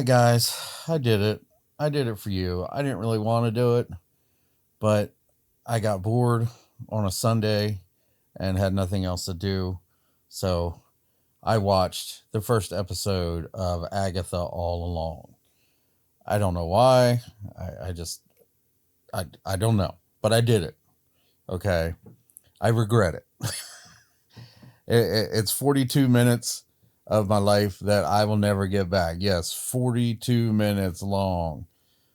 right, guys, I did it. I did it for you. I didn't really want to do it, but I got bored on a Sunday and had nothing else to do. So I watched the first episode of Agatha all along. I don't know why. I just, I don't know, but I did it. Okay. I regret it. It's 42 minutes of my life that I will never get back. Yes, 42 minutes long.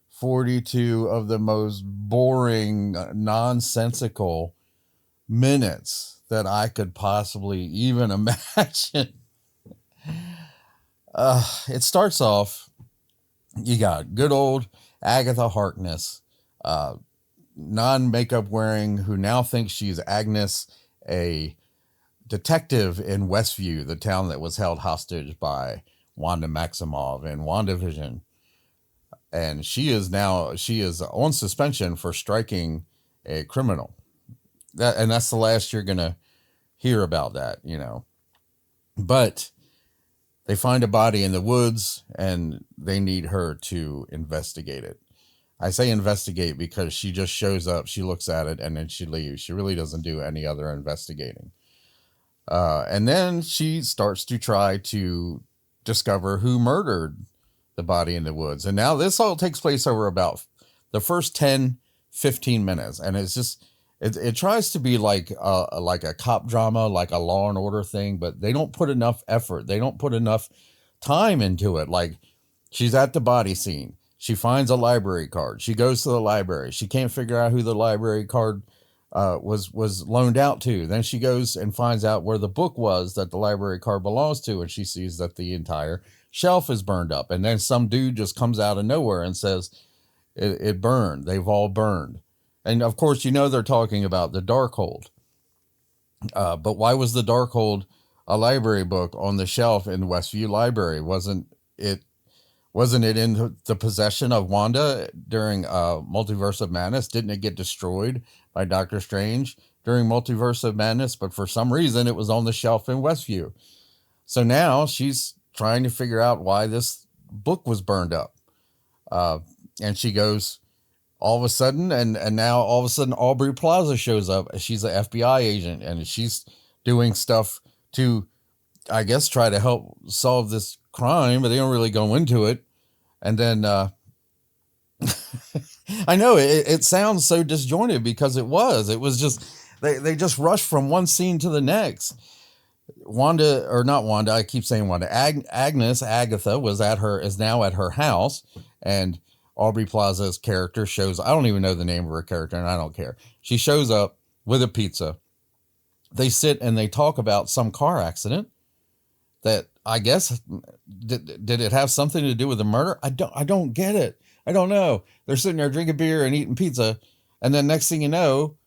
42 of the most boring, nonsensical minutes that I could possibly even imagine. It starts off, you got good old Agatha Harkness, uh, non makeup wearing, who now thinks she's Agnes, a detective in Westview, the town that was held hostage by Wanda Maximoff in WandaVision. And she is on suspension for striking a criminal. And that's the last you're gonna hear about that. But they find a body in the woods and they need her to investigate it. I say investigate because she just shows up, she looks at it, and then she leaves. She really doesn't do any other investigating. And then she starts to try to discover who murdered the body in the woods. And now this all takes place over about the first 10, 15 minutes. And it's just, it tries to be like a cop drama, like a Law and Order thing, but they don't put enough effort. They don't put enough time into it. Like, she's at the body scene. She finds a library card. She goes to the library. She can't figure out who the library card was loaned out to. Then she goes and finds out where the book was that the library card belongs to, and she sees that the entire shelf is burned up. And then some dude just comes out of nowhere and says it burned. They've all burned. And of course, they're talking about the Darkhold. But why was the Darkhold a library book on the shelf in the Westview Library? Wasn't it in the possession of Wanda during Multiverse of Madness? Didn't it get destroyed by Doctor Strange during Multiverse of Madness? But for some reason, it was on the shelf in Westview. So now she's trying to figure out why this book was burned up. And she goes, all of a sudden, and now all of a sudden, Aubrey Plaza shows up. She's an FBI agent, and she's doing stuff to, I guess, try to help solve this crime, but they don't really go into it. And then I know it sounds so disjointed because it was just they just rushed from one scene to the next. Wanda, or not Wanda, I keep saying Wanda. Agatha is now at her house, and Aubrey Plaza's character shows. I don't even know the name of her character, and I don't care. She shows up with a pizza. They sit and they talk about some car accident that, I guess, did it have something to do with the murder? I don't get it. I don't know. They're sitting there drinking beer and eating pizza, and then next thing you know,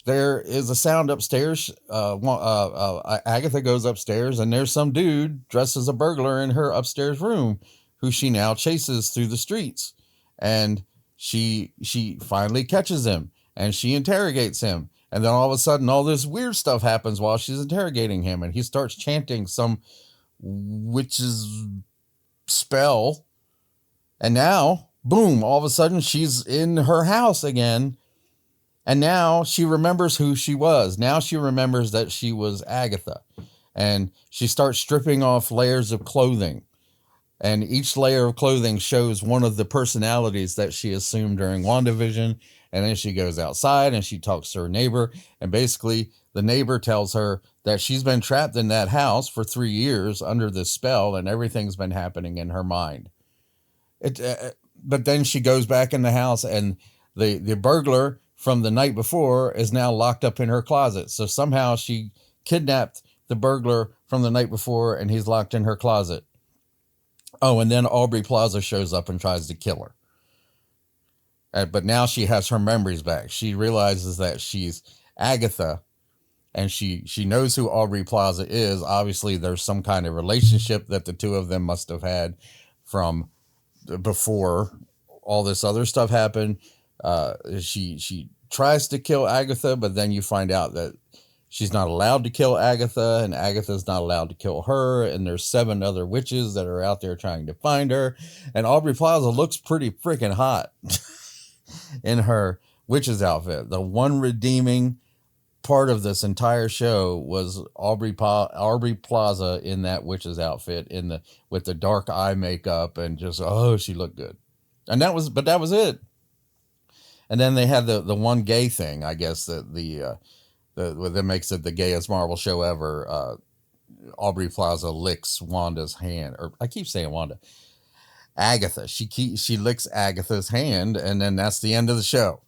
there is a sound upstairs. Agatha goes upstairs, and there's some dude dressed as a burglar in her upstairs room, who she now chases through the streets, and she finally catches him, and she interrogates him, and then all of a sudden, all this weird stuff happens while she's interrogating him, and he starts chanting some witch's spell, and now, boom, all of a sudden she's in her house again, and now she remembers who she was. Now she remembers that she was Agatha, and she starts stripping off layers of clothing, and each layer of clothing shows one of the personalities that she assumed during WandaVision. And then she goes outside and she talks to her neighbor, and basically the neighbor tells her that she's been trapped in that house for 3 years under this spell, and everything's been happening in her mind. But then she goes back in the house, and the burglar from the night before is now locked up in her closet. So somehow she kidnapped the burglar from the night before, and he's locked in her closet. Oh, and then Aubrey Plaza shows up and tries to kill her. But now she has her memories back. She realizes that she's Agatha, and she knows who Aubrey Plaza is. Obviously, there's some kind of relationship that the two of them must have had from before all this other stuff happened. She tries to kill Agatha, but then you find out that She's not allowed to kill Agatha, and Agatha's not allowed to kill her. And there's 7 other witches that are out there trying to find her. And Aubrey Plaza looks pretty freaking hot in her witch's outfit. The one redeeming part of this entire show was Aubrey Plaza in that witch's outfit with the dark eye makeup, and just, oh, she looked good. And that was it. And then they had the one gay thing, I guess, that makes it the gayest Marvel show ever. Aubrey Plaza licks Wanda's hand, or I keep saying Wanda, Agatha. She licks Agatha's hand, and then that's the end of the show.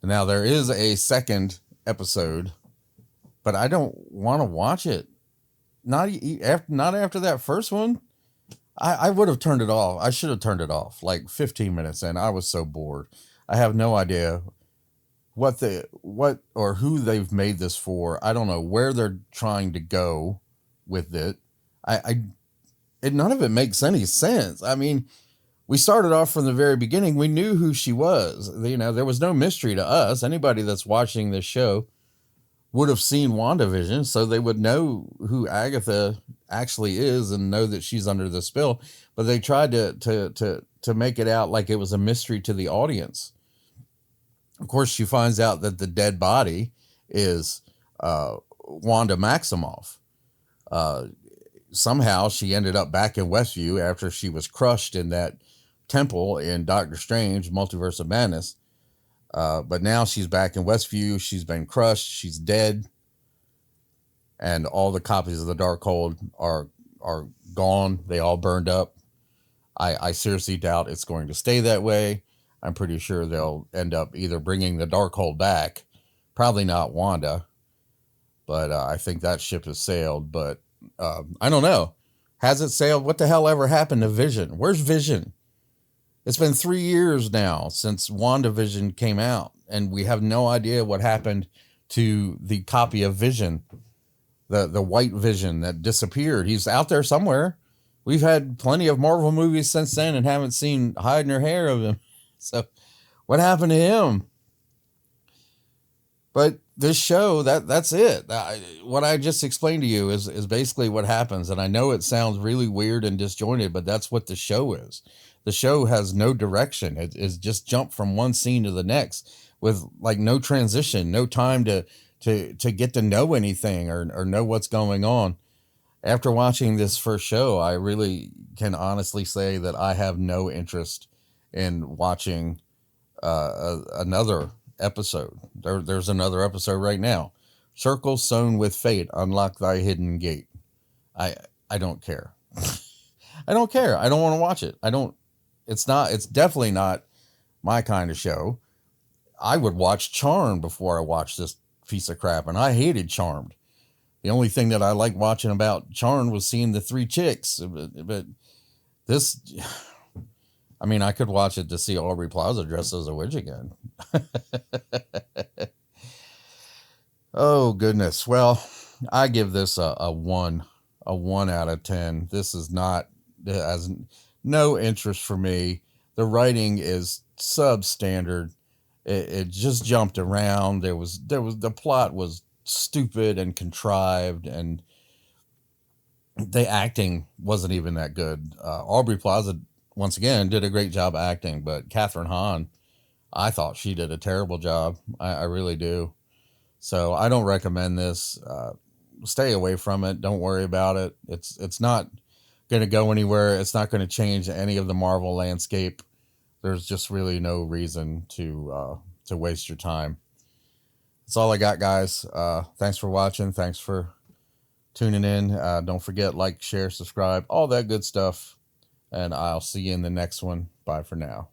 Now there is a second episode, but I don't want to watch it. Not after that first one. I would have turned it off. I should have turned it off like 15 minutes in. I was so bored. I have no idea what or who they've made this for. I don't know where they're trying to go with it. None of it makes any sense. I mean, we started off from the very beginning. We knew who she was. You know, there was no mystery to us. Anybody that's watching this show would have seen WandaVision, so they would know who Agatha actually is and know that she's under the spell. But they tried to make it out like it was a mystery to the audience. Of course, she finds out that the dead body is Wanda Maximoff. Somehow she ended up back in Westview after she was crushed in that temple in Doctor Strange Multiverse of Madness. But now she's back in Westview. She's been crushed. She's dead. And all the copies of the Darkhold are gone. They all burned up. I seriously doubt it's going to stay that way. I'm pretty sure they'll end up either bringing the Darkhold back. Probably not Wanda. But I think that ship has sailed. But I don't know. Has it sailed? What the hell ever happened to Vision? Where's Vision? It's been 3 years now since WandaVision came out, and we have no idea what happened to the copy of Vision, the white Vision that disappeared. He's out there somewhere. We've had plenty of Marvel movies since then and haven't seen hide nor hair of him. So what happened to him? But this show, that's it. What I just explained to you is basically what happens. And I know it sounds really weird and disjointed, but that's what the show is. The show has no direction. It's just jump from one scene to the next with like no transition, no time to get to know anything or know what's going on. After watching this first show, I really can honestly say that I have no interest in watching another episode. There's another episode right now. Circle sewn with fate, unlock thy hidden gate. I don't care. I don't care. I don't want to watch it. It's definitely not my kind of show. I would watch Charmed before I watched this piece of crap, and I hated Charmed. The only thing that I liked watching about Charmed was seeing the 3 chicks. But this, I mean, I could watch it to see Aubrey Plaza dressed as a witch again. Oh, goodness. Well, I give this a 1 out of 10. This is not, has no interest for me. The writing is substandard. It just jumped around. The plot was stupid and contrived, and the acting wasn't even that good. Aubrey Plaza, once again, did a great job acting, but Catherine Hahn, I thought she did a terrible job. I really do. So I don't recommend this. Stay away from it. Don't worry about it. It's not going to go anywhere. It's not going to change any of the Marvel landscape. There's just really no reason to waste your time. That's all I got, guys. Thanks for watching. Thanks for tuning in. Don't forget, like, share, subscribe, all that good stuff. And I'll see you in the next one. Bye for now.